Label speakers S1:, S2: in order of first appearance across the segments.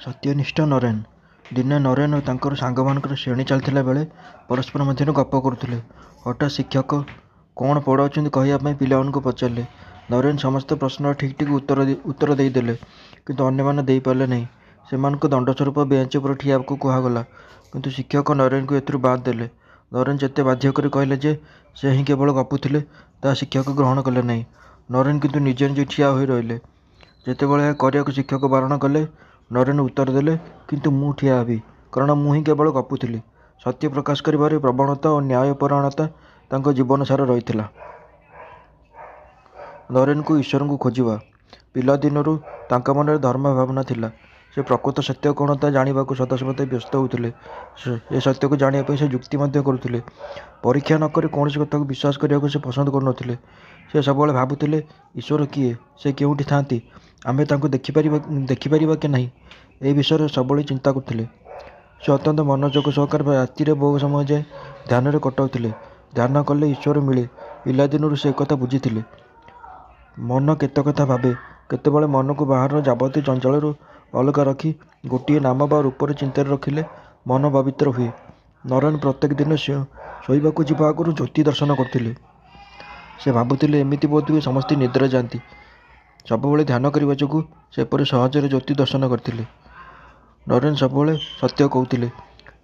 S1: ସତ୍ୟନିଷ୍ଠ ନରେନ। ଦିନେ ନରେନ ଓ ତାଙ୍କର ସାଙ୍ଗମାନଙ୍କର ଶ୍ରେଣୀ ଚାଲିଥିଲା ବେଳେ ପରସ୍ପର ମଧ୍ୟରେ ଗପ କରୁଥିଲେ। ହଠାତ୍ ଶିକ୍ଷକ କ'ଣ ପଢ଼ାଉଛନ୍ତି କହିବା ପାଇଁ ପିଲାମାନଙ୍କୁ ପଚାରିଲେ। ନରେନ ସମସ୍ତ ପ୍ରଶ୍ନର ଠିକ୍ ଠିକ୍ ଉତ୍ତର ଦେଇଦେଲେ, କିନ୍ତୁ ଅନ୍ୟମାନେ ଦେଇପାରିଲେ ନାହିଁ। ସେମାନଙ୍କୁ ଦଣ୍ଡ ସ୍ୱରୂପ ବେଞ୍ଚ ଉପରେ ଠିଆ ହେବାକୁ କୁହାଗଲା, କିନ୍ତୁ ଶିକ୍ଷକ ନରେନଙ୍କୁ ଏଥିରୁ ବାଦ୍ ଦେଲେ। ନରେନ ଯେତେ ବାଧ୍ୟ କରି କହିଲେ ଯେ ସେ ହିଁ କେବଳ ଗପୁଥିଲେ, ତାହା ଶିକ୍ଷକ ଗ୍ରହଣ କଲେ ନାହିଁ। ନରେନ କିନ୍ତୁ ନିଜେ ନିଜେ ଠିଆ ହୋଇ ରହିଲେ। ଯେତେବେଳେ ଏହା କରିବାକୁ ଶିକ୍ଷକ ବାରଣ କଲେ, ନରେନ ଉତ୍ତର ଦେଲେ, କିନ୍ତୁ ମୁଁ ଠିଆ ହେବି, କାରଣ ମୁଁ ହିଁ କେବଳ ଗପୁଥିଲି। ସତ୍ୟ ପ୍ରକାଶ କରିବାର ପ୍ରବଣତା ଓ ନ୍ୟାୟପରାୟଣତା ତାଙ୍କ ଜୀବନସାର ରହିଥିଲା। ନରେନଙ୍କୁ ଈଶ୍ୱରଙ୍କୁ ଖୋଜିବା। ପିଲାଦିନରୁ ତାଙ୍କ ମନରେ ଧର୍ମ ଭାବନା ଥିଲା। ସେ ପ୍ରକୃତ ସତ୍ୟ କ'ଣ ତାହା ଜାଣିବାକୁ ସଦାସର୍ବଦା ବ୍ୟସ୍ତ ହେଉଥିଲେ। ଏ ସତ୍ୟକୁ ଜାଣିବା ପାଇଁ ସେ ଯୁକ୍ତି ମଧ୍ୟ କରୁଥିଲେ। ପରୀକ୍ଷା ନ କରି କୌଣସି କଥାକୁ ବିଶ୍ୱାସ କରିବାକୁ ସେ ପସନ୍ଦ କରୁନଥିଲେ। ସେ ସବୁବେଳେ ଭାବୁଥିଲେ, ଈଶ୍ୱର କିଏ, ସେ କେଉଁଠି ଥାଆନ୍ତି, ଆମେ ତାଙ୍କୁ ଦେଖିପାରିବା କି ନାହିଁ, ଏ ବିଷୟରେ ସବୁବେଳେ ଚିନ୍ତା କରୁଥିଲେ। ସେ ଅତ୍ୟନ୍ତ ମନୋଯୋଗ ସହକାରେ ରାତିରେ ବହୁ ସମୟ ଯାଏ ଧ୍ୟାନରେ କଟାଉଥିଲେ। ଧ୍ୟାନ କଲେ ଈଶ୍ୱର ମିଳେ, ପିଲାଦିନରୁ ସେ ଏକଥା ବୁଝିଥିଲେ। ମନ କେତେ କଥା ଭାବେ। କେତେବେଳେ ମନକୁ ବାହାରର ଯାବତୀୟ ଚଞ୍ଚଳରୁ ଅଲଗା ରଖି ଗୋଟିଏ ନାମ ବା ରୂପର ଚିନ୍ତାରେ ରଖିଲେ ମନ ପବିତ୍ର ହୁଏ। ନରେନ ପ୍ରତ୍ୟେକ ଦିନ ଶୋଇବାକୁ ଯିବା ଆଗରୁ ଜ୍ୟୋତି ଦର୍ଶନ କରୁଥିଲେ। ସେ ଭାବୁଥିଲେ, ଏମିତି ବୋଧହୁଏ ସମସ୍ତେ ନିଦ୍ରା ଯାଆନ୍ତି। ସବୁବେଳେ ଧ୍ୟାନ କରିବା ଯୋଗୁଁ ସେ ଏପରି ସହଜରେ ଜ୍ୟୋତି ଦର୍ଶନ କରିଥିଲେ। ନରେନ ସବୁବେଳେ ସତ୍ୟ କହୁଥିଲେ।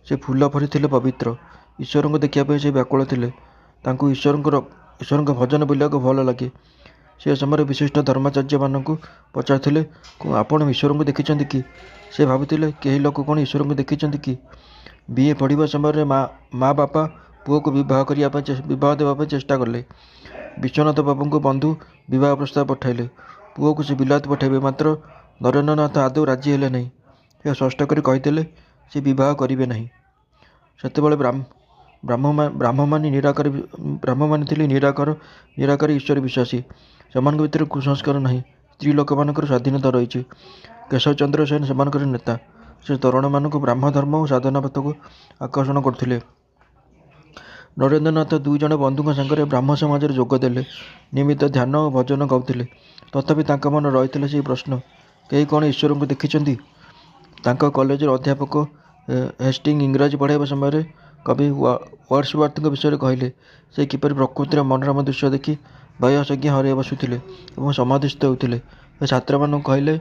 S1: ସେ ଫୁଲ ପରି ଥିଲେ ପବିତ୍ର। ଈଶ୍ୱରଙ୍କୁ ଦେଖିବା ପାଇଁ ସେ ବ୍ୟାକୁଳ ଥିଲେ। ତାଙ୍କୁ ଈଶ୍ୱରଙ୍କ ଭଜନ ବୋଲିବାକୁ ଭଲ ଲାଗେ। ସେ ସମୟରେ ବିଶିଷ୍ଟ ଧର୍ମାଚାର୍ଯ୍ୟମାନଙ୍କୁ ପଚାରୁଥିଲେ, ଆପଣ ଈଶ୍ୱରଙ୍କୁ ଦେଖିଛନ୍ତି କି? ସେ ଭାବୁଥିଲେ, କେହି ଲୋକ କ'ଣ ଈଶ୍ୱରଙ୍କୁ ଦେଖିଛନ୍ତି କି? ବିଏ ପଢ଼ିବା ସମୟରେ ମା ବାପା ପୁଅକୁ ବିବାହ ଦେବା ପାଇଁ ଚେଷ୍ଟା କଲେ। ବିଶ୍ୱନାଥ ବାବୁଙ୍କ ବନ୍ଧୁ ବିବାହ ପ୍ରସ୍ତାବ ପଠାଇଲେ। ପୁଅକୁ ସେ ବିଲାତ ପଠାଇବେ, ମାତ୍ର ନରେନ୍ଦ୍ରନାଥ ଆଦୌ ରାଜି ହେଲେ ନାହିଁ। ସେ ସ୍ପଷ୍ଟ କରି କହିଦେଲେ, ସେ ବିବାହ କରିବେ ନାହିଁ। ସେତେବେଳେ ବ୍ରାହ୍ମମାନେ ଥିଲେ ନିରାକାରୀ ଈଶ୍ୱର ବିଶ୍ୱାସୀ। ସେମାନଙ୍କ ଭିତରେ କୁସଂସ୍କାର ନାହିଁ। ସ୍ତ୍ରୀ ଲୋକମାନଙ୍କର ସ୍ୱାଧୀନତା ରହିଛି। କେଶବଚନ୍ଦ୍ର ସେନ ସେମାନଙ୍କର ନେତା। ସେ ତରୁଣମାନଙ୍କୁ ବ୍ରାହ୍ମ ଧର୍ମ ଓ ସାଧନା ପଥକୁ ଆକର୍ଷଣ କରୁଥିଲେ। ନରେନ୍ଦ୍ରନାଥ ଦୁଇ ଜଣ ବନ୍ଧୁଙ୍କ ସାଙ୍ଗରେ ବ୍ରାହ୍ମ ସମାଜରେ ଯୋଗ ଦେଲେ। ନିୟମିତ ଧ୍ୟାନ ଓ ଭଜନ ଗାଉଥିଲେ। ତଥାପି ତାଙ୍କ ମନରେ ରହିଥିଲା ସେହି ପ୍ରଶ୍ନ, କେହି କ'ଣ ଈଶ୍ୱରଙ୍କୁ ଦେଖିଛନ୍ତି? ତାଙ୍କ କଲେଜର ଅଧ୍ୟାପକ ହେଷ୍ଟିଙ୍ଗ ଇଂରାଜୀ ପଢ଼ାଇବା ସମୟରେ କବି ୱାର୍ଡସୱାର୍ଥଙ୍କ ବିଷୟରେ କହିଲେ, ସେ କିପରି ପ୍ରକୃତିର ମନୋରମ ଦୃଶ୍ୟ ଦେଖି ବୟସଜ୍ଞା ହରାଇ ବସୁଥିଲେ ଏବଂ ସମାଧିସ୍ଥ ହେଉଥିଲେ। ସେ ଛାତ୍ରମାନଙ୍କୁ କହିଲେ,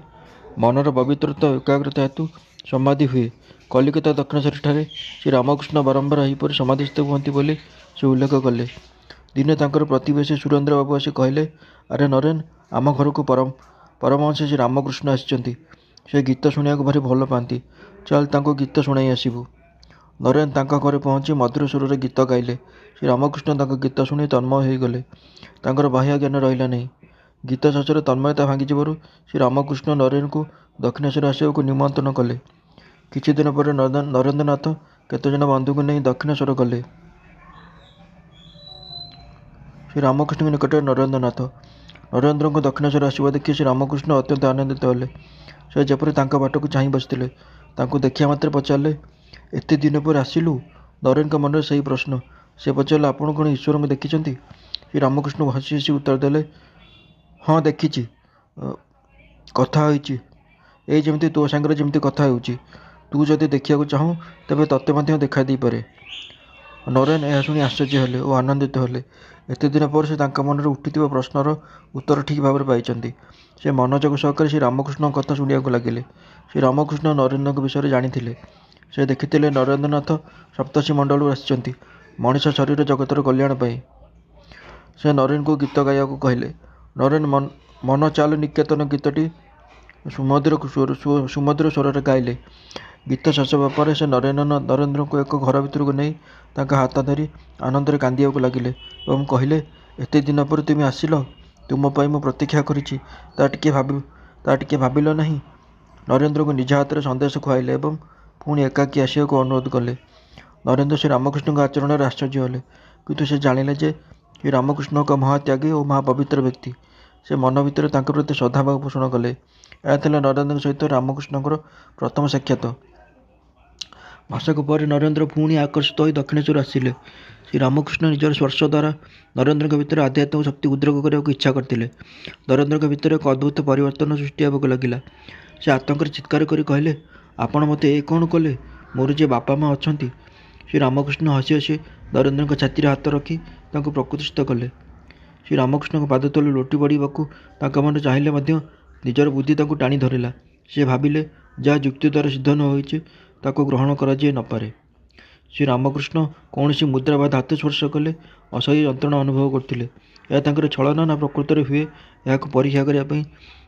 S1: ମନର ପବିତ୍ରତା ଓ ଏକାଗ୍ରତା ହେତୁ ସମାଧି ହୁଏ। କଲିକତା ଦକ୍ଷିଣେଶ୍ୱରଠାରେ ଶ୍ରୀରାମକୃଷ୍ଣ ବାରମ୍ବାର ଏହିପରି ସମାଧିସ୍ଥ ହୁଅନ୍ତି ବୋଲି ସେ ଉଲ୍ଲେଖ କଲେ। ଦିନେ ତାଙ୍କର ପ୍ରତିବେଶୀ ସୁରେନ୍ଦ୍ର ବାବୁ ଆସି କହିଲେ, ଆରେ ନରେନ, ଆମ ଘରକୁ ପରମହଂସ ଶ୍ରୀରାମକୃଷ୍ଣ ଆସିଛନ୍ତି। ସେ ଗୀତ ଶୁଣିବାକୁ ଭାରି ଭଲ ପାଆନ୍ତି। ଚାଲ ତାଙ୍କୁ ଗୀତ ଶୁଣାଇ ଆସିବୁ। ନରେନ ତାଙ୍କ ଘରେ ପହଞ୍ଚି ମଧୁର ସୁରରେ ଗୀତ ଗାଇଲେ। ଶ୍ରୀରାମକୃଷ୍ଣ ତାଙ୍କ ଗୀତ ଶୁଣି ତନ୍ମୟ ହୋଇଗଲେ। ତାଙ୍କର ବାହ୍ୟ ଜ୍ଞାନ ରହିଲା ନାହିଁ। ଗୀତ ଶେଷରେ ତନ୍ମୟତା ଭାଙ୍ଗିଯିବାରୁ ଶ୍ରୀରାମକୃଷ୍ଣ ନରେନଙ୍କୁ ଦକ୍ଷିଣେଶ୍ୱର ଆସିବାକୁ ନିମନ୍ତ୍ରଣ କଲେ। କିଛି ଦିନ ପରେ ନରେନ୍ଦ୍ରନାଥ କେତେଜଣ ବନ୍ଧୁଙ୍କୁ ନେଇ ଦକ୍ଷିଣେଶ୍ୱର ଗଲେ। ଶ୍ରୀରାମକୃଷ୍ଣଙ୍କ ନିକଟରେ ନରେନ୍ଦ୍ରଙ୍କୁ ଦକ୍ଷିଣେଶ୍ୱର ଆସିବା ଦେଖି ଶ୍ରୀରାମକୃଷ୍ଣ ଅତ୍ୟନ୍ତ ଆନନ୍ଦିତ ହେଲେ। ସେ ଯେପରି ତାଙ୍କ ବାଟକୁ ଚାହିଁ ବସିଥିଲେ। ତାଙ୍କୁ ଦେଖିବା ମାତ୍ରେ ପଚାରିଲେ, ଏତେ ଦିନ ପରେ ଆସିଲୁ? ନରେନଙ୍କ ମନରେ ସେହି ପ୍ରଶ୍ନ। ସେ ପଚାରିଲେ, ଆପଣ କ'ଣ ଈଶ୍ୱରଙ୍କୁ ଦେଖିଛନ୍ତି? ଶ୍ରୀରାମକୃଷ୍ଣ ହସି ହସି ଉତ୍ତର ଦେଲେ, ହଁ ଦେଖିଛି, କଥା ହୋଇଛି, ଏଇ ଯେମିତି ତୋ ସାଙ୍ଗରେ ଯେମିତି କଥା ହେଉଛି। ତୁ ଯଦି ଦେଖିବାକୁ ଚାହୁଁ, ତେବେ ତୋତେ ମଧ୍ୟ ଦେଖା ଦେଇପାରେ। ନରେନ ଏହା ଶୁଣି ଆଶ୍ଚର୍ଯ୍ୟ ହେଲେ ଓ ଆନନ୍ଦିତ ହେଲେ। ଏତେ ଦିନ ପରେ ସେ ତାଙ୍କ ମନରେ ଉଠିଥିବା ପ୍ରଶ୍ନର ଉତ୍ତର ଠିକ୍ ଭାବରେ ପାଇଛନ୍ତି। ସେ ମନୋଯୋଗ ସହକାରେ ଶ୍ରୀରାମକୃଷ୍ଣଙ୍କ କଥା ଶୁଣିବାକୁ ଲାଗିଲେ। ଶ୍ରୀରାମକୃଷ୍ଣ ନରେନ୍ଦ୍ରଙ୍କ ବିଷୟରେ ଜାଣିଥିଲେ। ସେ ଦେଖିଥିଲେ ନରେନ୍ଦ୍ରନାଥ ସପ୍ତର୍ଷି ମଣ୍ଡଳରୁ ଆସିଛନ୍ତି, ମଣିଷ ଶରୀର ଜଗତର କଲ୍ୟାଣ ପାଇଁ। ସେ ନରେନଙ୍କୁ ଗୀତ ଗାଇବାକୁ କହିଲେ। ନରେନ ମନ ଚାଲ ନିକେତନ ଗୀତଟି ସୁମଧୁର ସ୍ୱରରେ ଗାଇଲେ। ଗୀତ ଶେଷ ହେବା ପରେ ସେ ନରେନ୍ଦ୍ରଙ୍କୁ ଏକ ଘର ଭିତରକୁ ନେଇ ତାଙ୍କ ହାତ ଧରି ଆନନ୍ଦରେ କାନ୍ଦିବାକୁ ଲାଗିଲେ ଏବଂ କହିଲେ, ଏତେ ଦିନ ପରେ ତୁମେ ଆସିଲ, ତୁମ ପାଇଁ ମୁଁ ପ୍ରତୀକ୍ଷା କରିଛି, ତା ଟିକେ ଭାବିଲ ନାହିଁ? ନରେନ୍ଦ୍ରଙ୍କୁ ନିଜ ହାତରେ ସନ୍ଦେଶ ଖୁଆଇଲେ ଏବଂ ପୁଣି ଏକାକୀ ଆସିବାକୁ ଅନୁରୋଧ କଲେ। ନରେନ୍ଦ୍ର ଶ୍ରୀରାମକୃଷ୍ଣଙ୍କ ଆଚରଣରେ ଆଶ୍ଚର୍ଯ୍ୟ ହେଲେ, କିନ୍ତୁ ସେ ଜାଣିଲେ ଯେ ଶ୍ରୀରାମକୃଷ୍ଣ ଏକ ମହାତ୍ୟାଗୀ ଓ ମହାପବିତ୍ର ବ୍ୟକ୍ତି। ସେ ମନ ଭିତରେ ତାଙ୍କ ପ୍ରତି ଶ୍ରଦ୍ଧାଭାବ ପୋଷଣ କଲେ। ଏହା ଥିଲା ନରେନ୍ଦ୍ରଙ୍କ ସହିତ ରାମକୃଷ୍ଣଙ୍କର ପ୍ରଥମ ସାକ୍ଷାତ। ମାସକ ପରେ ନରେନ୍ଦ୍ର ପୁଣି ଆକର୍ଷିତ ହୋଇ ଦକ୍ଷିଣେଶ୍ୱର ଆସିଲେ। ଶ୍ରୀରାମକୃଷ୍ଣ ନିଜର ସ୍ପର୍ଶ ଦ୍ୱାରା ନରେନ୍ଦ୍ରଙ୍କ ଭିତରେ ଆଧ୍ୟାତ୍ମିକ ଶକ୍ତି ଉଦ୍ରେକ କରିବାକୁ ଇଚ୍ଛା କରିଥିଲେ। ନରେନ୍ଦ୍ରଙ୍କ ଭିତରେ ଏକ ଅଦ୍ଭୁତ ପରିବର୍ତ୍ତନ ସୃଷ୍ଟି ହେବାକୁ ଲାଗିଲା। ସେ ଆତଙ୍କରେ ଚିତ୍କାର କରି କହିଲେ, ଆପଣ ମୋତେ ଏ କ'ଣ କଲେ? ମୋର ଯେ ବାପା ମା ଅଛନ୍ତି। ଶ୍ରୀରାମକୃଷ୍ଣ ହସି ହସି ନରେନ୍ଦ୍ରଙ୍କ ଛାତିରେ ହାତ ରଖି ତାଙ୍କୁ ପ୍ରକୃତିସ୍ଥ କଲେ। ଶ୍ରୀରାମକୃଷ୍ଣଙ୍କ ପାଦ ତଳୁ ଲୋଟି ପଡ଼ିବାକୁ ତାଙ୍କ ମନ ଚାହିଁଲେ ମଧ୍ୟ ନିଜର ବୁଦ୍ଧି ତାଙ୍କୁ ଟାଣି ଧରିଲା। ସେ ଭାବିଲେ, ଯାହା ଯୁକ୍ତି ଦ୍ୱାରା ସିଦ୍ଧ ନ ହୋଇଛି ତାକୁ ଗ୍ରହଣ କରାଯାଇ ନପାରେ। ଶ୍ରୀରାମକୃଷ୍ଣ କୌଣସି ମୁଦ୍ରା ବା ଧାତୁ ସ୍ପର୍ଶ କଲେ ଅସହ୍ୟ ଯନ୍ତ୍ରଣା ଅନୁଭବ କରୁଥିଲେ। ଏହା ତାଙ୍କର ଛଳନା ନା ପ୍ରକୃତରେ ହୁଏ, ଏହାକୁ ପରୀକ୍ଷା କରିବା ପାଇଁ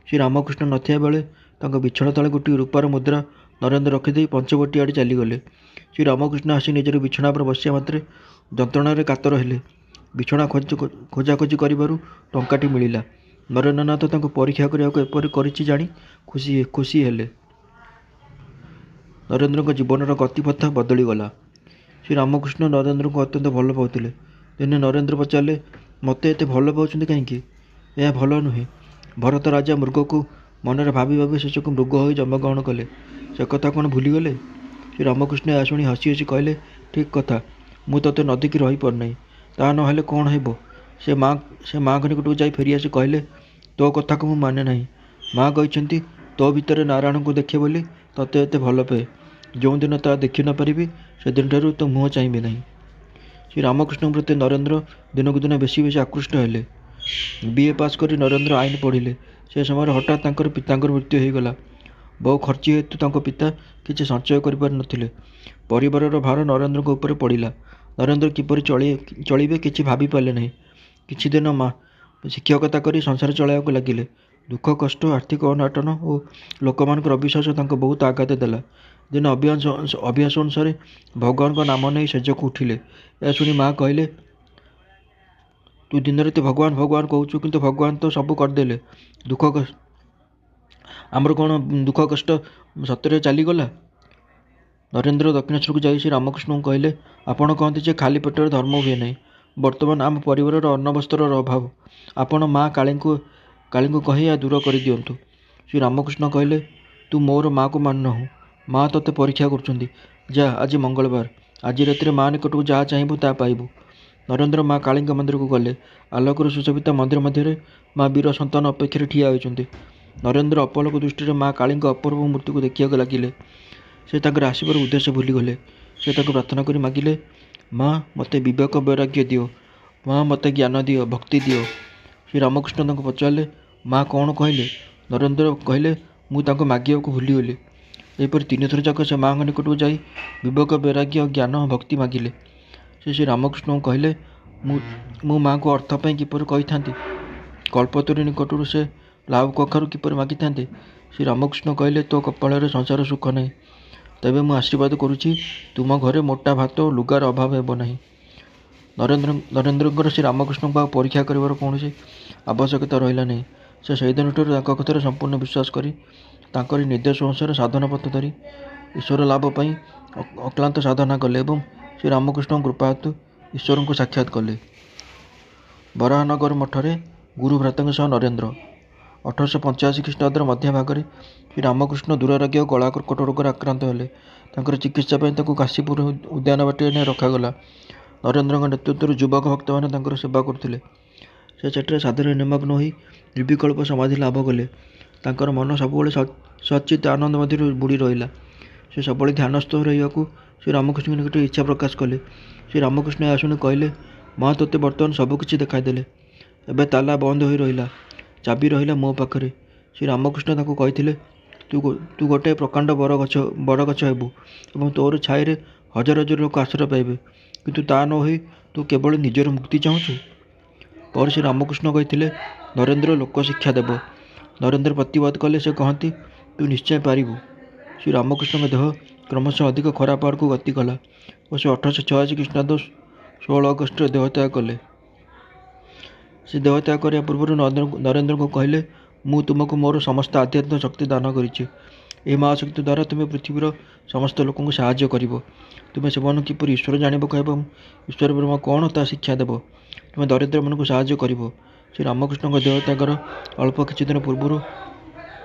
S1: ଶ୍ରୀରାମକୃଷ୍ଣ ନଥିବା ବେଳେ ତାଙ୍କ ବିଛଣା ତଳେ ଗୋଟିଏ ରୂପାର ମୁଦ୍ରା ନରେନ୍ଦ୍ର ରଖିଦେଇ ପଞ୍ଚବଟୀ ଆଡ଼େ ଚାଲିଗଲେ। ଶ୍ରୀରାମକୃଷ୍ଣ ଆସି ନିଜର ବିଛଣା ଉପରେ ବସିବା ମାତ୍ରେ ଯନ୍ତ୍ରଣାରେ କାତର ହେଲେ। ବିଛଣା ଖୋଜାଖୋଜି କରିବାରୁ ଟଙ୍କାଟି ମିଳିଲା। ନରେନ୍ଦ୍ରନାଥ ତାଙ୍କୁ ପରୀକ୍ଷା କରିବାକୁ ଏପରି କରିଛି ଜାଣି ଖୁସି ହେଲେ। ନରେନ୍ଦ୍ରଙ୍କ ଜୀବନର ଗତିପଥ ବଦଳିଗଲା। ଶ୍ରୀରାମକୃଷ୍ଣ ନରେନ୍ଦ୍ରଙ୍କୁ ଅତ୍ୟନ୍ତ ଭଲ ପାଉଥିଲେ। ଦିନେ ନରେନ୍ଦ୍ର ପଚାରିଲେ, ମୋତେ ଏତେ ଭଲ ପାଉଛନ୍ତି କାହିଁକି? ଏହା ଭଲ ନୁହେଁ। ଭରତ ରାଜା ମୃଗକୁ ମନରେ ଭାବି ଭାବି ଶେଷକୁ ମୃଗ ହୋଇ ଜନ୍ମଗ୍ରହଣ କଲେ। ସେ କଥା କ'ଣ ଭୁଲିଗଲେ? ଶ୍ରୀରାମକୃଷ୍ଣ ଏହା ଶୁଣି ହସି ହସି କହିଲେ, ଠିକ୍ କଥା। ମୁଁ ତୋତେ ନ ଦେଖି ରହିପାରୁନାହିଁ। ତାହା ନ ହେଲେ କ'ଣ ହେବ? ସେ ମା'ଙ୍କ ନିକଟକୁ ଯାଇ ଫେରିଆସି କହିଲେ, ତୋ କଥାକୁ ମୁଁ ମାନେ ନାହିଁ। ମା' କହିଛନ୍ତି, ତୋ ଭିତରେ ନାରାୟଣଙ୍କୁ ଦେଖେ ବୋଲି ତୋତେ ଏତେ ଭଲ ପାଏ। ଯେଉଁଦିନ ତାହା ଦେଖି ନ ପାରିବି ସେଦିନଠାରୁ ତୋ ମୁହଁ ଚାହିଁବି ନାହିଁ। ଶ୍ରୀରାମକୃଷ୍ଣଙ୍କ ପ୍ରତି ନରେନ୍ଦ୍ର ଦିନକୁ ଦିନ ବେଶୀ ବେଶୀ ଆକୃଷ୍ଟ ହେଲେ। BA ପାସ୍ କରି ନରେନ୍ଦ୍ର ଆଇନ ପଢ଼ିଲେ। ସେ ସମୟରେ ହଠାତ୍ ତାଙ୍କର ପିତାଙ୍କର ମୃତ୍ୟୁ ହୋଇଗଲା। ବହୁ ଖର୍ଚ୍ଚ ହେତୁ ତାଙ୍କ ପିତା କିଛି ସଞ୍ଚୟ କରିପାରି ନଥିଲେ। ପରିବାରର ଭାର ନରେନ୍ଦ୍ରଙ୍କ ଉପରେ ପଡ଼ିଲା। ନରେନ୍ଦ୍ର କିପରି ଚଳିବେ କିଛି ଭାବିପାରିଲେ ନାହିଁ। କିଛି ଦିନ ଶିକ୍ଷକତା କରି ସଂସାର ଚଳାଇବାକୁ ଲାଗିଲେ। ଦୁଃଖ କଷ୍ଟ, ଆର୍ଥିକ ଅନାଟନ ଓ ଲୋକମାନଙ୍କର ଅବିଶ୍ୱାସ ତାଙ୍କୁ ବହୁତ ଆଘାତ ଦେଲା। ଦିନେ ଅଭ୍ୟାସ ଅନୁସାରେ ଭଗବାନଙ୍କ ନାମ ନେଇ ଶେଯକୁ ଉଠିଲେ। ଏହା ଶୁଣି ମା' କହିଲେ, ତୁ ଦିନରାତି ଭଗବାନ ଭଗବାନ କହୁଛୁ, କିନ୍ତୁ ଭଗବାନ ତ ସବୁ କରିଦେଲେ। ଆମର କ'ଣ ଦୁଃଖ କଷ୍ଟ ସତରେ ଚାଲିଗଲା? ନରେନ୍ଦ୍ର ଦକ୍ଷିଣେଶ୍ୱରକୁ ଯାଇ ଶ୍ରୀରାମକୃଷ୍ଣଙ୍କୁ କହିଲେ, ଆପଣ କହନ୍ତି ଯେ ଖାଲି ପେଟରେ ଧର୍ମ ହୁଏ ନାହିଁ। ବର୍ତ୍ତମାନ ଆମ ପରିବାରର ଅନ୍ନ ବସ୍ତ୍ରର ଅଭାବ। ଆପଣ ମା' କାଳୀଙ୍କୁ କହି ଏହା ଦୂର କରିଦିଅନ୍ତୁ। ଶ୍ରୀରାମକୃଷ୍ଣ କହିଲେ, ତୁ ମୋର ମା'କୁ ମାନୁନାହୁଁ। ମା' ତୋତେ ପରୀକ୍ଷା କରୁଛନ୍ତି। ଯା, ଆଜି ମଙ୍ଗଳବାର। ଆଜି ରାତିରେ ମା' ନିକଟକୁ ଯାହା ଚାହିଁବୁ ତାହା ପାଇବୁ। ନରେନ୍ଦ୍ର ମା' କାଳୀଙ୍କ ମନ୍ଦିରକୁ ଗଲେ। ଆଲୋକରେ ସୁଶୋଭିତ ମନ୍ଦିର ମଧ୍ୟରେ ମା' ବୀର ସନ୍ତାନ ଅପେକ୍ଷାରେ ଠିଆ ହୋଇଛନ୍ତି। ନରେନ୍ଦ୍ର ଅପଲକ ଦୃଷ୍ଟିରେ ମା' କାଳୀଙ୍କ ଅପୂର୍ବ ମୂର୍ତ୍ତିକୁ ଦେଖିବାକୁ ଲାଗିଲେ। ସେ ତାଙ୍କର ଆସିବାର ଉଦ୍ଦେଶ୍ୟ ଭୁଲିଗଲେ। ସେ ତାଙ୍କୁ ପ୍ରାର୍ଥନା କରି ମାଗିଲେ, ମା' ମୋତେ ବିବେକ ବୈରାଗ୍ୟ ଦିଅ। ମା' ମୋତେ ଜ୍ଞାନ ଦିଅ, ଭକ୍ତି ଦିଅ। ଶ୍ରୀରାମକୃଷ୍ଣ ତାଙ୍କୁ ପଚାରିଲେ, ମା' କ'ଣ କହିଲେ? ନରେନ୍ଦ୍ର କହିଲେ, ମୁଁ ତାଙ୍କୁ ମାଗିବାକୁ ଭୁଲିଗଲି। ଏହିପରି 3 ଥର ଯାକ ସେ ମା'ଙ୍କ ନିକଟକୁ ଯାଇ ବିବେକ ବୈରାଗ୍ୟ, ଜ୍ଞାନ, ଭକ୍ତି ମାଗିଲେ। ସେ ଶ୍ରୀରାମକୃଷ୍ଣଙ୍କୁ କହିଲେ, ମୁଁ ମା'ଙ୍କୁ ଅର୍ଥ ପାଇଁ କିପରି କହିଥାନ୍ତି? କଳ୍ପତରୁ ନିକଟରୁ ସେ ଲାଉ କଖାରୁ କିପରି ମାଗିଥାନ୍ତେ? ଶ୍ରୀରାମକୃଷ୍ଣ କହିଲେ, ତୋ କପାଳରେ ସଂସାର ସୁଖ ନାହିଁ। ତେବେ ମୁଁ ଆଶୀର୍ବାଦ କରୁଛି, ତୁମ ଘରେ ମୋଟା ଭାତ ଓ ଲୁଗାର ଅଭାବ ହେବ ନାହିଁ। ନରେନ୍ଦ୍ରଙ୍କର ଶ୍ରୀରାମକୃଷ୍ଣଙ୍କୁ ଆଉ ପରୀକ୍ଷା କରିବାର କୌଣସି ଆବଶ୍ୟକତା ରହିଲା ନାହିଁ। ସେ ସେହିଦିନଠାରୁ ତାଙ୍କ କଥାରେ ସମ୍ପୂର୍ଣ୍ଣ ବିଶ୍ୱାସ କରି ତାଙ୍କରି ନିର୍ଦ୍ଦେଶ ଅନୁସାରେ ସାଧନ ପଥ ଧରି ଈଶ୍ୱର ଲାଭ ପାଇଁ ଅକ୍ଳାନ୍ତ ସାଧନା କଲେ ଏବଂ ଶ୍ରୀରାମକୃଷ୍ଣଙ୍କ କୃପା ହେତୁ ଈଶ୍ୱରଙ୍କୁ ସାକ୍ଷାତ କଲେ। ବରାହନଗର ମଠରେ ଗୁରୁ ଭ୍ରାତାଙ୍କ ସହ ନରେନ୍ଦ୍ର। 1885 ଖ୍ରୀଷ୍ଟାବ୍ଦର ମଧ୍ୟଭାଗରେ ଶ୍ରୀରାମକୃଷ୍ଣ ଦୁରାରୋଗ୍ୟ ଓ ଗଳା କର୍କଟ ରୋଗରେ ଆକ୍ରାନ୍ତ ହେଲେ। ତାଙ୍କର ଚିକିତ୍ସା ପାଇଁ ତାଙ୍କୁ କାଶୀପୁର ଉଦ୍ୟାନ ବାଟିରେ ନେଇ ରଖାଗଲା। ନରେନ୍ଦ୍ରଙ୍କ ନେତୃତ୍ୱରେ ଯୁବକ ଭକ୍ତମାନେ ତାଙ୍କର ସେବା କରୁଥିଲେ। ସେ ସେଠାରେ ସାଧନାରେ ନିମଗ୍ନ ହୋଇ ନିର୍ବିକଳ୍ପ ସମାଧି ଲାଭ କଲେ। ତାଙ୍କର ମନ ସବୁବେଳେ ସଚ୍ଚିତ ଆନନ୍ଦ ମଧ୍ୟରେ ବୁଡ଼ି ରହିଲା। ସେ ସବୁବେଳେ ଧ୍ୟାନସ୍ଥ ରହିବାକୁ ଶ୍ରୀରାମକୃଷ୍ଣଙ୍କ ନିକଟରେ ଇଚ୍ଛା ପ୍ରକାଶ କଲେ। ଶ୍ରୀରାମକୃଷ୍ଣ ଏହା ଶୁଣି କହିଲେ, ମା' ତୋତେ ବର୍ତ୍ତମାନ ସବୁ କିଛି ଦେଖାଇଦେଲେ। ଏବେ ତାଲା ବନ୍ଦ ହୋଇ ରହିଲା। ଚାବି ରହିଲା ମୋ ପାଖରେ। ଶ୍ରୀରାମକୃଷ୍ଣ ତାଙ୍କୁ କହିଥିଲେ, ତୁ ଗୋଟାଏ ପ୍ରକାଣ୍ଡ ବରଗଛ ହେବୁ ଏବଂ ତୋର ଛାଇରେ ହଜାର ହଜାର ଲୋକ ଆଶ୍ରୟ ପାଇବେ। କିନ୍ତୁ ତା ନ ହୋଇ ତୁ କେବଳ ନିଜର ମୁକ୍ତି ଚାହୁଁଛୁ। ପରେ ଶ୍ରୀରାମକୃଷ୍ଣ କହିଥିଲେ, ନରେନ୍ଦ୍ର ଲୋକଶିକ୍ଷା ଦେବ। ନରେନ୍ଦ୍ର ପ୍ରତିବାଦ କଲେ। ସେ କହନ୍ତି, ତୁ ନିଶ୍ଚୟ ପାରିବୁ। ଶ୍ରୀରାମକୃଷ୍ଣଙ୍କ ଦେହ କ୍ରମଶଃ ଅଧିକ ଖରାପ ଆଡ଼କୁ ଗତି କଲା ଓ ସେ 1886 ଖ୍ରୀଷ୍ଟାବ୍ଦ 16 ଅଗଷ୍ଟରେ ଦେହତ୍ୟାଗ କଲେ। ସେ ଦେହତ୍ୟାଗ କରିବା ପୂର୍ବରୁ ନରେନ୍ଦ୍ରଙ୍କୁ କହିଲେ, ମୁଁ ତୁମକୁ ମୋର ସମସ୍ତ ଆଧ୍ୟାତ୍ମିକ ଶକ୍ତି ଦାନ କରିଛି। ଏହି ମହାଶକ୍ତି ଦ୍ୱାରା ତୁମେ ପୃଥିବୀର ସମସ୍ତ ଲୋକଙ୍କୁ ସାହାଯ୍ୟ କରିବ। ତୁମେ ସେମାନଙ୍କୁ କିପରି ଈଶ୍ୱର ଜାଣିବାକୁ ଏବଂ ଈଶ୍ୱର ବ୍ରହ୍ମ କ'ଣ ତାହା ଶିକ୍ଷା ଦେବ। ତୁମେ ଦରିଦ୍ରମାନଙ୍କୁ ସାହାଯ୍ୟ କରିବ। ଶ୍ରୀରାମକୃଷ୍ଣଙ୍କ ଦେହତ୍ୟାଗର ଅଳ୍ପ କିଛି ଦିନ ପୂର୍ବରୁ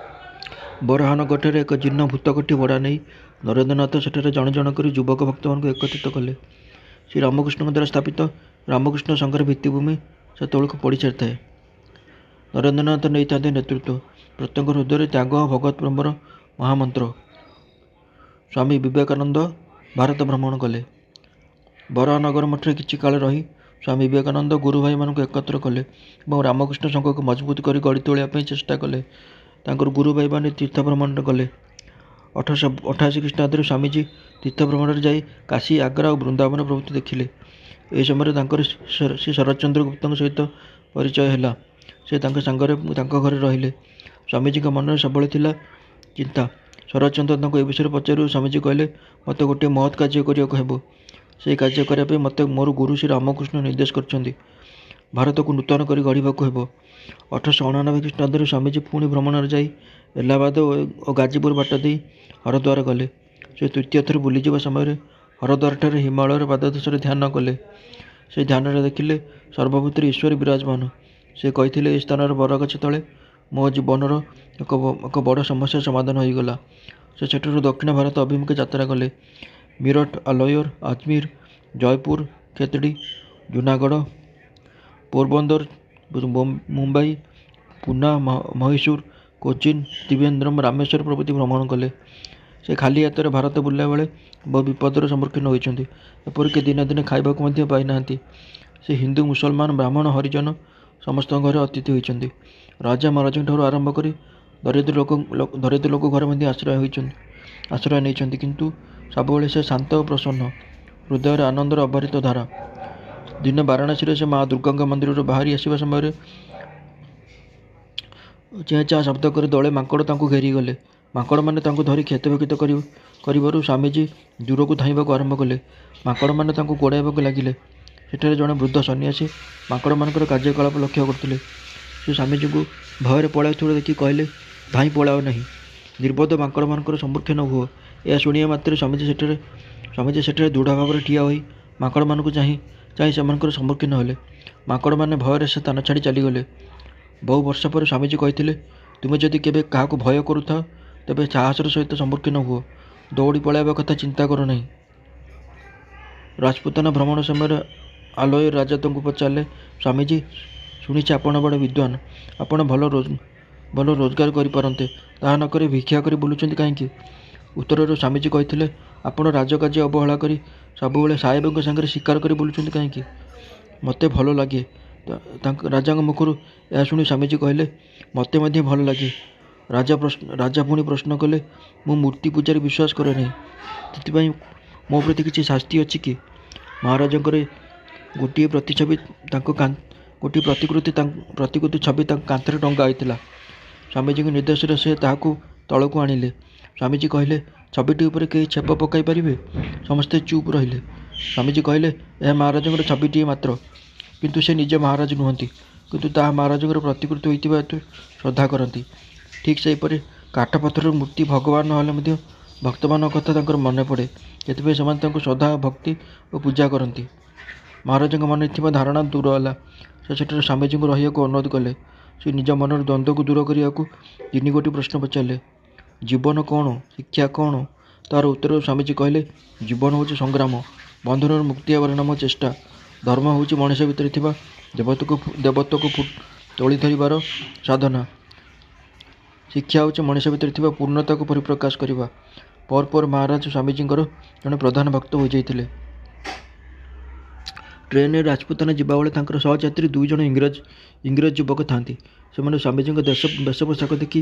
S1: ବରାହନଗରଠାରେ ଏକ ଜୀର୍ଣ୍ଣ ଭୂତକୋଠି ଭଡ଼ା ନେଇ ନରେନ୍ଦ୍ରନାଥ ସେଠାରେ ଜଣ ଜଣ କରି ଯୁବକ ଭକ୍ତମାନଙ୍କୁ ଏକତ୍ରିତ କଲେ। ଶ୍ରୀରାମକୃଷ୍ଣଙ୍କ ଦ୍ୱାରା ସ୍ଥାପିତ ରାମକୃଷ୍ଣ ସଂଘର ଭିତ୍ତିଭୂମି ସେତେବେଳକୁ ପଡ଼ି ସାରିଥାଏ। ନରେନ୍ଦ୍ରନାଥ ନେଇଥାନ୍ତି ନେତୃତ୍ୱ। ପ୍ରତ୍ୟେକ ହୃଦୟରେ ତ୍ୟାଗ ଓ ଭଗବତ ପ୍ରେମର ମହାମନ୍ତ୍ର। ସ୍ୱାମୀ ବିବେକାନନ୍ଦ ଭାରତ ଭ୍ରମଣ କଲେ। ବରାହନଗର ମଠରେ କିଛି କାଳ ରହି ସ୍ୱାମୀ ବିବେକାନନ୍ଦ ଗୁରୁ ଭାଇମାନଙ୍କୁ ଏକତ୍ର କଲେ ଏବଂ ରାମକୃଷ୍ଣ ସଂଘକୁ ମଜବୁତ କରି ଗଢ଼ି ତୋଳିବା ପାଇଁ ଚେଷ୍ଟା କଲେ। ତାଙ୍କର ଗୁରୁ ଭାଇମାନେ ତୀର୍ଥ ଭ୍ରମଣରେ ଗଲେ। 1888 ଖ୍ରୀଷ୍ଟାବ୍ଦରେ ସ୍ୱାମୀଜୀ ତୀର୍ଥ ଭ୍ରମଣରେ ଯାଇ କାଶୀ, ଆଗ୍ରା ଓ ବୃନ୍ଦାବନ ପ୍ରଭୃତି ଦେଖିଲେ। ଏହି ସମୟରେ ତାଙ୍କର ଶ୍ରୀ ଶରତଚନ୍ଦ୍ର ଗୁପ୍ତଙ୍କ ସହିତ ପରିଚୟ ହେଲା। ସେ ତାଙ୍କ ସାଙ୍ଗରେ ତାଙ୍କ ଘରେ ରହିଲେ। ସ୍ୱାମୀଜୀଙ୍କ ମନରେ ସବୁବେଳେ ଥିଲା ଚିନ୍ତା। ଶରତଚନ୍ଦ୍ର ତାଙ୍କୁ ଏ ବିଷୟରେ ପଚାରିବାରୁ ସ୍ୱାମୀଜୀ କହିଲେ, ମୋତେ ଗୋଟିଏ ମହତ୍ କାର୍ଯ୍ୟ କରିବାକୁ ହେବ। ସେହି କାର୍ଯ୍ୟ କରିବା ପାଇଁ ମୋତେ ମୋର ଗୁରୁ ଶ୍ରୀ ରାମକୃଷ୍ଣ ନିର୍ଦ୍ଦେଶ କରିଛନ୍ତି। ଭାରତକୁ ନୂତନ କରି ଗଢ଼ିବାକୁ ହେବ। 1889 ଖ୍ରୀଷ୍ଟାବ୍ଦରେ ସ୍ୱାମୀଜୀ ପୁଣି ଭ୍ରମଣରେ ଯାଇ ଏଲାହାବାଦ ଓ ଗାଜିପୁର ବାଟ ଦେଇ ହରଦ୍ୱାର ଗଲେ। ସେ ତୃତୀୟ ଥର ବୁଲିଯିବା ସମୟରେ ହରଦ୍ୱାରଠାରେ ହିମାଳୟର ପାଦଦେଶରେ ଧ୍ୟାନ କଲେ। ସେ ଧ୍ୟାନରେ ଦେଖିଲେ ସର୍ବଭୂତରେ ଈଶ୍ୱର ବିରାଜମାନ। ସେ କହିଥିଲେ, ଏହି ସ୍ଥାନର ବରଗଛ ତଳେ ମୋ ଜୀବନର ଏକ ବଡ଼ ସମସ୍ୟାର ସମାଧାନ ହୋଇଗଲା। ସେ ସେଠାରୁ ଦକ୍ଷିଣ ଭାରତ ଅଭିମୁଖେ ଯାତ୍ରା କଲେ। ମିରଟ, ଆଲୱର, ଆଜମୀର, ଜୟପୁର, ଖେତଡ଼ି, ଜୁନାଗଡ଼, ପୋରବନ୍ଦର, ମୁମ୍ବାଇ, ପୁନା, ମହୀଶୂର, କୋଚିନ୍, ତ୍ରିଭେନ୍ଦ୍ରମ, ରାମେଶ୍ୱର ପ୍ରଭୃତି ଭ୍ରମଣ କଲେ। ସେ ଖାଲି ହାତରେ ଭାରତ ବୁଲିଲା ବେଳେ ବହୁ ବିପଦର ସମ୍ମୁଖୀନ ହୋଇଛନ୍ତି। ଏପରିକି ଦିନେ ଦିନେ ଖାଇବାକୁ ମଧ୍ୟ ପାଇନାହାନ୍ତି। ସେ ହିନ୍ଦୁ, ମୁସଲମାନ, ବ୍ରାହ୍ମଣ, ହରିଜନ ସମସ୍ତଙ୍କ ଘରେ ଅତିଥି ହୋଇଛନ୍ତି। ରାଜା ମହାରାଜଙ୍କ ଠାରୁ ଆରମ୍ଭ କରି ଦରିଦ୍ର ଲୋକ ଘରେ ମଧ୍ୟ ଆଶ୍ରୟ ନେଇଛନ୍ତି। କିନ୍ତୁ ସବୁବେଳେ ସେ ଶାନ୍ତ ଓ ପ୍ରସନ୍ନ, ହୃଦୟରେ ଆନନ୍ଦର ଅବାରିତ ଧାରା। ଦିନେ ବାରାଣସୀରେ ସେ ମା ଦୁର୍ଗାଙ୍କ ମନ୍ଦିରରୁ ବାହାରି ଆସିବା ସମୟରେ ଚେଁ ଚାଁ ଶବ୍ଦ କରି ଦଳେ ମାଙ୍କଡ଼ ତାଙ୍କୁ ଘେରିଗଲେ। ମାଙ୍କଡ଼ମାନେ ତାଙ୍କୁ ଧରି କ୍ଷତବିକ୍ଷତ କରିବାରୁ ସ୍ୱାମୀଜୀ ଦୂରକୁ ଧାଇଁବାକୁ ଆରମ୍ଭ କଲେ। ମାଙ୍କଡ଼ମାନେ ତାଙ୍କୁ ଗୋଡ଼ାଇବାକୁ ଲାଗିଲେ। ସେଠାରେ ଜଣେ ବୃଦ୍ଧ ସନ୍ନ୍ୟାସୀ ମାଙ୍କଡ଼ମାନଙ୍କର କାର୍ଯ୍ୟକଳାପ ଲକ୍ଷ୍ୟ କରୁଥିଲେ। ସେ ସ୍ୱାମୀଜୀଙ୍କୁ ଭୟରେ ପଳାଉଥିବା ଦେଖି କହିଲେ, ଧାଇଁ ପଳାଅ ନାହିଁ, ନିର୍ବୋଧ ମାଙ୍କଡ଼ମାନଙ୍କର ସମ୍ମୁଖୀନ ହୁଅ। ଏହା ଶୁଣିବା ମାତ୍ରେ ସ୍ୱାମୀଜୀ ସେଠାରେ ଦୃଢ଼ ଭାବରେ ଠିଆ ହୋଇ ମାଙ୍କଡ଼ମାନଙ୍କୁ ଚାହିଁ ସେମାନଙ୍କର ସମ୍ମୁଖୀନ ହେଲେ। ମାଙ୍କଡ଼ମାନେ ଭୟରେ ସେ ସ୍ଥାନ ଛାଡ଼ି ଚାଲିଗଲେ। ବହୁ ବର୍ଷ ପରେ ସ୍ୱାମୀଜୀ କହିଥିଲେ, ତୁମେ ଯଦି କେବେ କାହାକୁ ଭୟ କରୁଥାଅ, ତେବେ ସାହସର ସହିତ ସମ୍ମୁଖୀନ ହୁଅ। ଦୌଡ଼ି ପଳାଇବା କଥା ଚିନ୍ତା କର ନାହିଁ। ରାଜପୁତାନା ଭ୍ରମଣ ସମୟରେ ଆଲୱର ରାଜା ତାଙ୍କୁ ପଚାରିଲେ, ସ୍ୱାମୀଜୀ, ଶୁଣିଛି ଆପଣ ବଡ଼ ବିଦ୍ୱାନ। ଆପଣ ଭଲ ରୋଜଗାର କରିପାରନ୍ତେ, ତାହା ନ କରି ଭିକ୍ଷା କରି ବୁଲୁଛନ୍ତି କାହିଁକି? ଉତ୍ତରରେ ସ୍ୱାମୀଜୀ କହିଥିଲେ, ଆପଣ ରାଜକାର୍ଯ୍ୟ ଅବହେଳା କରି ସବୁବେଳେ ସାହେବଙ୍କ ସାଙ୍ଗରେ ଶିକାର କରି ବୁଲୁଛନ୍ତି କାହିଁକି? ମୋତେ ଭଲ ଲାଗେ। ରାଜାଙ୍କ ମୁଖରୁ ଏହା ଶୁଣି ସ୍ୱାମୀଜୀ କହିଲେ, ମୋତେ ମଧ୍ୟ ଭଲ ଲାଗେ। ରାଜା ପୁଣି ପ୍ରଶ୍ନ କଲେ, ମୁଁ ମୂର୍ତ୍ତି ପୂଜାରେ ବିଶ୍ୱାସ କରେ ନାହିଁ, ସେଥିପାଇଁ ମୋ ପ୍ରତି କିଛି ଶାସ୍ତି ଅଛି କି? ମହାରାଜଙ୍କର ଗୋଟିଏ ପ୍ରତିଛବି ତାଙ୍କ କାନ୍ଥରେ ଟଙ୍ଗା ହୋଇଥିଲା। ସ୍ୱାମୀଜୀଙ୍କ ନିର୍ଦ୍ଦେଶରେ ସେ ତାହାକୁ ତଳକୁ ଆଣିଲେ। ସ୍ୱାମୀଜୀ କହିଲେ, ଛବିଟି ଉପରେ କେହି ଛେପ ପକାଇ ପାରିବେ? ସମସ୍ତେ ଚୁପ୍ ରହିଲେ। ସ୍ୱାମୀଜୀ କହିଲେ, ଏହା ମହାରାଜଙ୍କର ଛବିଟିଏ ମାତ୍ର, କିନ୍ତୁ ସେ ନିଜେ ମହାରାଜ ନୁହନ୍ତି, କିନ୍ତୁ ତାହା ମହାରାଜଙ୍କର ପ୍ରତିକୃତି ହୋଇଥିବା ହେତୁ ଶ୍ରଦ୍ଧା କରନ୍ତି। ଠିକ୍ ସେହିପରି କାଠ ପଥରର ମୂର୍ତ୍ତି ଭଗବାନ ନହେଲେ ମଧ୍ୟ ଭକ୍ତମାନଙ୍କ କଥା ତାଙ୍କର ମନେ ପଡ଼େ, ସେଥିପାଇଁ ସେମାନେ ତାଙ୍କୁ ଶ୍ରଦ୍ଧା, ଭକ୍ତି ଓ ପୂଜା କରନ୍ତି। ମହାରାଜଙ୍କ ମନରେ ଥିବା ଧାରଣା ଦୂର ହେଲା। ସେ ସେଠାରେ ସ୍ୱାମୀଜୀଙ୍କୁ ରହିବାକୁ ଅନୁରୋଧ କଲେ। ସେ ନିଜ ମନର ଦ୍ୱନ୍ଦ୍ୱକୁ ଦୂର କରିବାକୁ 3ଗୋଟି ପ୍ରଶ୍ନ ପଚାରିଲେ। ଜୀବନ କ'ଣ? ଶିକ୍ଷା କ'ଣ? ତାହାର ଉତ୍ତରରେ ସ୍ୱାମୀଜୀ କହିଲେ, ଜୀବନ ହେଉଛି ସଂଗ୍ରାମ, ବନ୍ଧନରୁ ମୁକ୍ତି ହେବାର ନାମ ଚେଷ୍ଟା। ଧର୍ମ ହେଉଛି ମଣିଷ ଭିତରେ ଥିବା ଦେବତ୍ୱକୁ ତୋଳି ଧରିବାର ସାଧନା। ଶିକ୍ଷା ହେଉଛି ମଣିଷ ଭିତରେ ଥିବା ପୂର୍ଣ୍ଣତାକୁ ପରିପ୍ରକାଶ କରିବା। ପରେ ମହାରାଜ ସ୍ୱାମୀଜୀଙ୍କର ଜଣେ ପ୍ରଧାନ ଭକ୍ତ ହୋଇଯାଇଥିଲେ। ଟ୍ରେନରେ ରାଜପୁତାନା ଯିବାବେଳେ ତାଙ୍କର ସହଯାତ୍ରୀ 2 ଜଣ ଇଂରେଜ ଯୁବକ ଥାନ୍ତି। ସେମାନେ ସ୍ୱାମୀଜୀଙ୍କ ବେଶପୋଷାକ ଦେଖି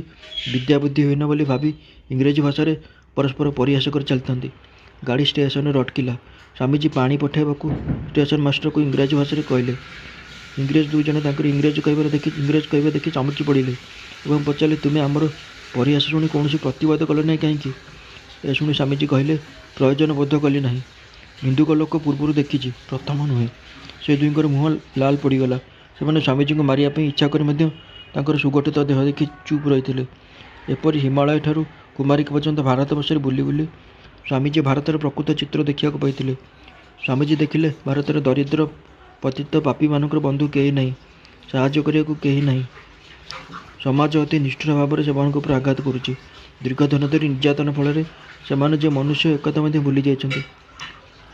S1: ବିଦ୍ୟାବୁଦ୍ଧିହୀନ ବୋଲି ଭାବି ଇଂରେଜୀ ଭାଷାରେ ପରସ୍ପର ପରିହାସ କରି ଚାଲିଥାନ୍ତି। ଗାଡ଼ି ଷ୍ଟେସନରେ ଅଟକିଲା। ସ୍ୱାମୀଜୀ ପାଣି ପଠାଇବାକୁ ଷ୍ଟେସନ ମାଷ୍ଟରକୁ ଇଂରାଜୀ ଭାଷାରେ କହିଲେ। ଇଂରେଜ 2 ଜଣ ତାଙ୍କର ଇଂରେଜ କହିବା ଦେଖି ଚମକି ପଡ଼ିଲେ ଏବଂ ପଚାରିଲେ, ତୁମେ ଆମର ପରିହାସ ଶୁଣି କୌଣସି ପ୍ରତିବାଦ କଲେ ନାହିଁ କାହିଁକି? ଏ ଶୁଣି ସ୍ୱାମୀଜୀ କହିଲେ, ପ୍ରୟୋଜନ ବୋଧ କଲି ନାହିଁ। ହିନ୍ଦୁକ ଲୋକ ପୂର୍ବରୁ ଦେଖିଛି, ପ୍ରଥମ ନୁହେଁ। ସେ ଦୁହିଁଙ୍କର ମୁହଁ ଲାଲ ପଡ଼ିଗଲା। ସେମାନେ ସ୍ୱାମୀଜୀଙ୍କୁ ମାରିବା ପାଇଁ ଇଚ୍ଛା କରି ମଧ୍ୟ ତାଙ୍କର ସୁଗଠିତ ଦେହ ଦେଖି ଚୁପ୍ ରହିଥିଲେ। ଏପରି ହିମାଳୟ ଠାରୁ କୁମାରିକା ପର୍ଯ୍ୟନ୍ତ ଭାରତବର୍ଷରେ ବୁଲି ବୁଲି ସ୍ୱାମୀଜୀ ଭାରତର ପ୍ରକୃତ ଚିତ୍ର ଦେଖିବାକୁ ପାଇଥିଲେ। ସ୍ୱାମୀଜୀ ଦେଖିଲେ ଭାରତରେ ଦରିଦ୍ର, ପତିତ, ପାପୀମାନଙ୍କର ବନ୍ଧୁ କେହି ନାହିଁ, ସାହାଯ୍ୟ କରିବାକୁ କେହି ନାହିଁ। ସମାଜ ଅତି ନିଷ୍ଠୁର ଭାବରେ ସେମାନଙ୍କ ଉପରେ ଆଘାତ କରୁଛି। ଦୀର୍ଘଦିନ ଧରି ନିର୍ଯାତନା ଫଳରେ ସେମାନେ ଯେ ମନୁଷ୍ୟ ଏକଥା ମଧ୍ୟ ଭୁଲି ଯାଇଛନ୍ତି।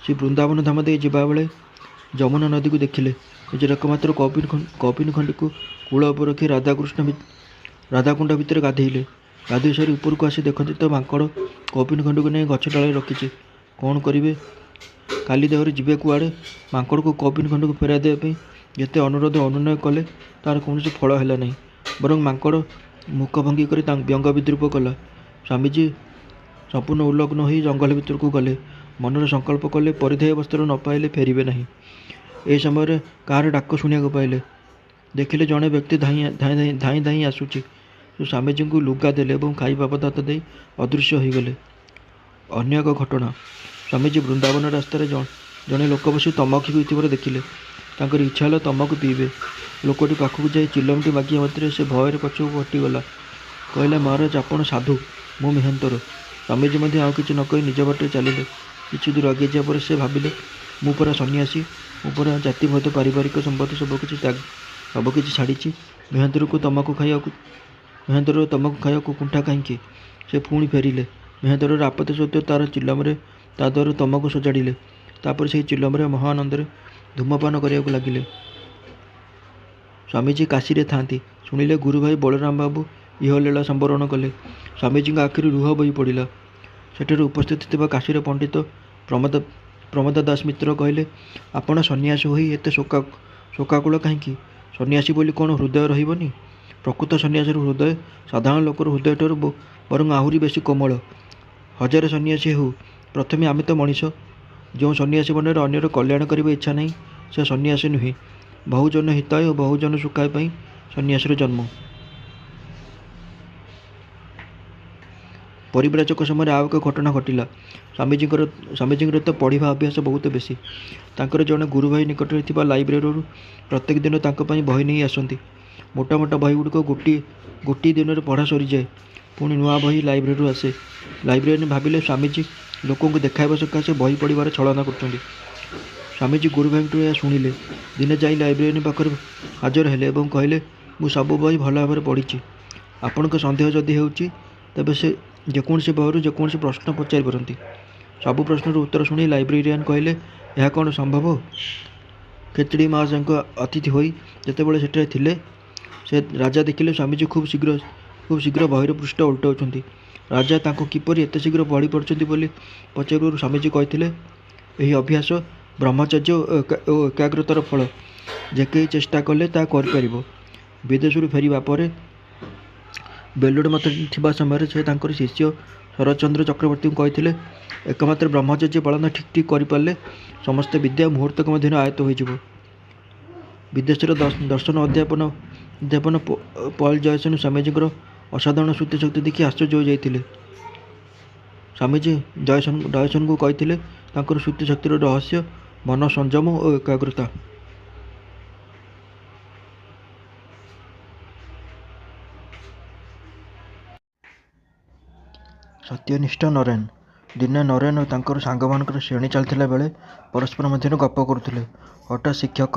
S1: ସେ ବୃନ୍ଦାବନ ଧାମ ଦେଇ ଯିବାବେଳେ ଯମୁନା ନଦୀକୁ ଦେଖିଲେ। ନିଜର ଏକମାତ୍ର କୌପିନ ଖଣ୍ଡିକୁ କୂଳ ଉପରେ ରଖି ରାଧାକୁଣ୍ଡ ଭିତରେ ଗାଧୋଇଲେ। ଗାଧୋଇ ସାରି ଉପରକୁ ଆସି ଦେଖନ୍ତି ତ ମାଙ୍କଡ଼ କୌପିନ ଖଣ୍ଡକୁ ନେଇ ଗଛ ଡାଳରେ ରଖିଛି। କ'ଣ କରିବେ? କାଲି ଦେହରେ ଯିବେ କୁଆଡ଼େ? ମାଙ୍କଡ଼କୁ କୌପିନ ଖଣ୍ଡକୁ ଫେରାଇ ଦେବା ପାଇଁ ଯେତେ ଅନୁରୋଧ ଅନୁନୟ କଲେ ତା'ର କୌଣସି ଫଳ ହେଲା ନାହିଁ। ବରଂ ମାଙ୍କଡ଼ ମୁଖ ଭଙ୍ଗି କରି ବ୍ୟଙ୍ଗ ବିଦ୍ରୂପ କଲା। ସ୍ୱାମୀଜୀ ସମ୍ପୂର୍ଣ୍ଣ ଉଲଗ୍ନ ହୋଇ ଜଙ୍ଗଲ ଭିତରକୁ ଗଲେ। ମନରେ ସଂକଳ୍ପ କଲେ ପରିଧେୟ ବସ୍ତ୍ର ନ ପାଇଲେ ଫେରିବେ ନାହିଁ। ଏହି ସମୟରେ କାହାର ଡାକ ଶୁଣିବାକୁ ପାଇଲେ। ଦେଖିଲେ ଜଣେ ବ୍ୟକ୍ତି ଧାଇଁ ଧାଇଁ ଆସୁଛି। ସେ ସ୍ୱାମୀଜୀଙ୍କୁ ଲୁଗା ଦେଲେ ଏବଂ ଖାଇବା ପଦାର୍ଥ ଦେଇ ଅଦୃଶ୍ୟ ହୋଇଗଲେ। ଅନ୍ୟ ଏକ ଘଟଣା। ସ୍ୱାମୀଜୀ ବୃନ୍ଦାବନ ରାସ୍ତାରେ ଜଣେ ଲୋକ ବସି ତମାଖୁ ପିଉଥିବାର ଦେଖିଲେ। ତାଙ୍କର ଇଚ୍ଛା ହେଲା ତମାଖୁ ପିଇବେ। ଲୋକଟି ପାଖକୁ ଯାଇ ଚିଲମଟି ମାଗିବା ମାତ୍ରେ ସେ ଭୟରେ ପଛକୁ ହଟିଗଲା। କହିଲା, ମହାରାଜ ଆପଣ ସାଧୁ, ମୁଁ ମେହେନ୍ତର। ସ୍ୱାମୀଜୀ ମଧ୍ୟ ଆଉ କିଛି ନ କହି ନିଜ ବାଟରେ ଚାଲିଲେ। କିଛି ଦୂର ଆଗେଇ ଯିବା ପରେ ସେ ଭାବିଲେ, ମୁଁ ପରା ସନ୍ନ୍ୟାସୀ, ମୁଁ ପରା ଜାତିଭେଦ ପାରିବାରିକ ସମ୍ବନ୍ଧ ସବୁକିଛି ଛାଡ଼ିଛି। ମେହେନ୍ତରରୁ ତମାଖୁ ଖାଇବାକୁ କୁଣ୍ଠା କାହିଁକି? ସେ ପୁଣି ଫେରିଲେ। ମେହେନ୍ତରର ଆପତ୍ତି ସତ୍ତ୍ୱେ ତା'ର ଚିଲମରେ ତା ଦେହରେ ତମାଖୁ ସଜାଡ଼ିଲେ। ତାପରେ ସେହି ଚିଲମରେ ମହା ଆନନ୍ଦରେ ଧୂମପାନ କରିବାକୁ ଲାଗିଲେ। ସ୍ୱାମୀଜୀ କାଶୀରେ ଥାଆନ୍ତି ଶୁଣିଲେ ଗୁରୁଭାଇ ବଳରାମ ବାବୁ ଇହଲୀଳା ସମ୍ବରଣ କଲେ। ସ୍ୱାମୀଜୀଙ୍କ ଆଖିରୁ ଲୁହ ବୋହି ପଡ଼ିଲା। ସେଠାରେ ଉପସ୍ଥିତ ଥିବା କାଶୀର ପଣ୍ଡିତ ପ୍ରମୋଦ ଦାସ ମିତ୍ର କହିଲେ, ଆପଣ ସନ୍ନ୍ୟାସୀ ହୋଇ ଏତେ ଶୋକାକୁଳ କାହିଁକି? ସନ୍ନ୍ୟାସୀ ବୋଲି କ'ଣ ହୃଦୟ ରହିବନି? ପ୍ରକୃତ ସନ୍ନ୍ୟାସୀର ହୃଦୟ ସାଧାରଣ ଲୋକର ହୃଦୟଠାରୁ ବରଂ ଆହୁରି ବେଶୀ କୋମଳ। ହଜାରେ ସନ୍ନ୍ୟାସୀ ହେଉ, ପ୍ରଥମେ ଆମେ ତ ମଣିଷ। ଯେଉଁ ସନ୍ନ୍ୟାସୀ ମନରେ ଅନ୍ୟର କଲ୍ୟାଣ କରିବା ଇଚ୍ଛା ନାହିଁ, ସେ ସନ୍ନ୍ୟାସୀ ନୁହେଁ। ବହୁଜନ ହିତାୟ ଓ ବହୁଜନ ସୁଖାୟ ପାଇଁ ସନ୍ନ୍ୟାସୀର ଜନ୍ମ। ପରିବ୍ରାଜକ ସମୟରେ ଆଉ ଏକ ଘଟଣା ଘଟିଲା। ସ୍ୱାମୀଜୀଙ୍କର ତ ପଢ଼ିବା ଅଭ୍ୟାସ ବହୁତ ବେଶୀ। ତାଙ୍କର ଜଣେ ଗୁରୁଭାଇ ନିକଟରେ ଥିବା ଲାଇବ୍ରେରୀରୁ ପ୍ରତ୍ୟେକ ଦିନ ତାଙ୍କ ପାଇଁ ବହି ନେଇ ଆସନ୍ତି। ମୋଟା ମୋଟା ବହିଗୁଡ଼ିକ ଗୋଟିଏ ଦିନରେ ପଢ଼ା ସରିଯାଏ। ପୁଣି ନୂଆ ବହି ଲାଇବ୍ରେରୀରୁ ଆସେ। ଲାଇବ୍ରେରିଆନ୍ ଭାବିଲେ ସ୍ୱାମୀଜୀ ଲୋକଙ୍କୁ ଦେଖାଇବା ସକାଶେ ବହି ପଢ଼ିବାର ଛଳନା କରୁଛନ୍ତି। ସ୍ୱାମୀଜୀ ଗୁରୁଭାଇଙ୍କଠୁ ଏହା ଶୁଣିଲେ। ଦିନେ ଯାଇ ଲାଇବ୍ରେରିଆନ୍ ପାଖରେ ହାଜର ହେଲେ ଏବଂ କହିଲେ, ମୁଁ ସବୁ ବହି ଭଲ ଭାବରେ ପଢ଼ିଛି। ଆପଣଙ୍କ ସନ୍ଦେହ ଯଦି ହେଉଛି, ତେବେ ସେ ଯେକୌଣସି ବହିରୁ ଯେକୌଣସି ପ୍ରଶ୍ନ ପଚାରି ପାରନ୍ତି। ସବୁ ପ୍ରଶ୍ନର ଉତ୍ତର ଶୁଣି ଲାଇବ୍ରେରିଆନ୍ କହିଲେ, ଏହା କ'ଣ ସମ୍ଭବ? ଖେଚଡ଼ି ମହାଶୟଙ୍କ ଅତିଥି ହୋଇ ଯେତେବେଳେ ସେଠାରେ ଥିଲେ, ସେ ରାଜା ଦେଖିଲେ ସ୍ୱାମୀଜୀ ଖୁବ୍ ଶୀଘ୍ର ବହିର ପୃଷ୍ଠ ଓଲଟାଉଛନ୍ତି। ରାଜା ତାଙ୍କୁ କିପରି ଏତେ ଶୀଘ୍ର ବହି ପଢ଼ୁଛନ୍ତି ବୋଲି ପଚାରିବାରୁ ସ୍ୱାମୀଜୀ କହିଥିଲେ, ଏହି ଅଭ୍ୟାସ ବ୍ରହ୍ମଚର୍ଯ୍ୟ ଓ ଏକାଗ୍ରତାର ଫଳ। ଯେ କେହି ଚେଷ୍ଟା କଲେ ତାହା କରିପାରିବ। ବିଦେଶରୁ ଫେରିବା ପରେ ବେଲୁଡ଼ ମଠରେ ଥିବା ସମୟରେ ସେ ତାଙ୍କର ଶିଷ୍ୟ ଶରତଚନ୍ଦ୍ର ଚକ୍ରବର୍ତ୍ତୀଙ୍କୁ କହିଥିଲେ, ଏକମାତ୍ର ବ୍ରହ୍ମଚର୍ଯ୍ୟ ପାଳନ ଠିକ୍ କରିପାରିଲେ ସମସ୍ତ ବିଦ୍ୟା ମୁହୂର୍ତ୍ତକ ମଧ୍ୟରେ ଆୟତ୍ତ ହୋଇଯିବ। ବିଦେଶର ଦର୍ଶନ ଅଧ୍ୟାପନ ପଲ୍ ଜୟସେନ୍ ସ୍ୱାମୀଜୀଙ୍କର ଅସାଧାରଣ ସ୍ମୃତିଶକ୍ତି ଦେଖି ଆଶ୍ଚର୍ଯ୍ୟ ହୋଇଯାଇଥିଲେ। ସ୍ୱାମୀଜୀ ଜୟସେନ୍ଙ୍କୁ କହିଥିଲେ, ତାଙ୍କର ସ୍ମୃତିଶକ୍ତିର ରହସ୍ୟ ମନ ସଂଯମ ଓ ଏକାଗ୍ରତା। ସତ୍ୟନିଷ୍ଠ ନରେନ। ଦିନେ ନରେନ ଓ ତାଙ୍କର ସାଙ୍ଗମାନଙ୍କର ଶ୍ରେଣୀ ଚାଲିଥିଲା ବେଳେ ପରସ୍ପର ମଧ୍ୟରେ ଗପ କରୁଥିଲେ। ହଠାତ୍ ଶିକ୍ଷକ